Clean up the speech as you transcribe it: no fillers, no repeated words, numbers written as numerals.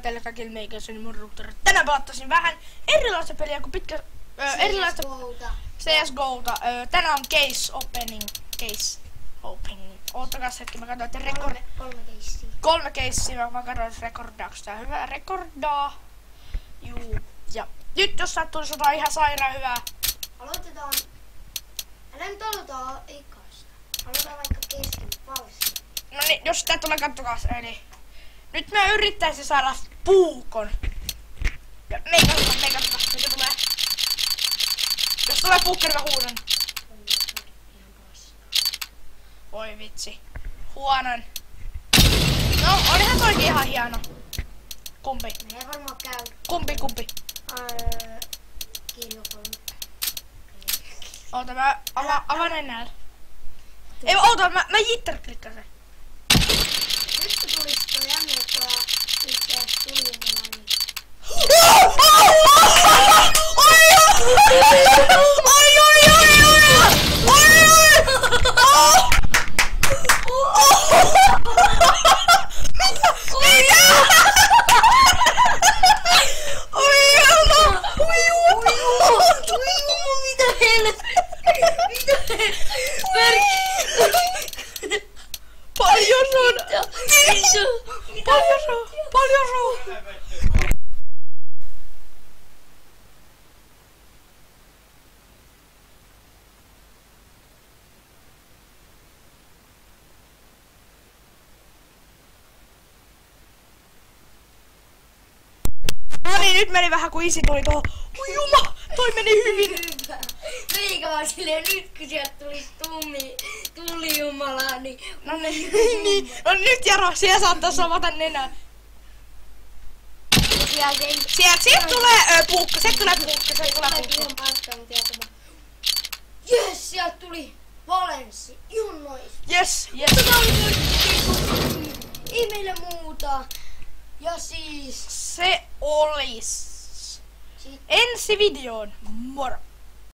Tällä kaikille meikäisen mun ruuturit. Tänään pelattaisin vähän erilaista peliä kuin erilaista CSGOta. Tänään on case opening. Oottakas hetki, mä katsoin, että kolme casea. Mä katsoin, että rekordaaks tää hyvää. Rekordaa. Juu. Ja nyt jos sattuisi jotain ihan sairaan hyvää. Aloitetaan. Älä nyt aloita ekasta. Aloitetaan vaikka kesken palsta. No niin, jos tää tulee kattokas, eli nyt mä yrittäisin saada puukon. Ja meikattaa, mitä tulee. Jos tulee puukko, niin mä huudan. Oi vitsi. Huonon. No, olihan toikin ihan hieno. Kumpi? Menee varmaan käy. Kumpi? Kirjo 3. Oota, mä avaan enää. Ei, oota, mä jitter-klikkasin. Nyt kun tulisi toi Amerikka ja itse tuli niin. Paljon suu. No niin, nyt meni vähän kun isi tuli tuohon. Oi juma, toi meni hyvin. Meikä vaan silleen nyt kun sieltä tuli jumala, niin. No niin, no nyt Jaro, siellä saattaa avata nenän. Sieltä tulee puukko, se tulee puukko. Jes, sieltä tuli Valenssi, ihan nois. Jes. Tota oli toinen. Ei meillä muuta. Ja siis Se olis ensi videoon. Moro.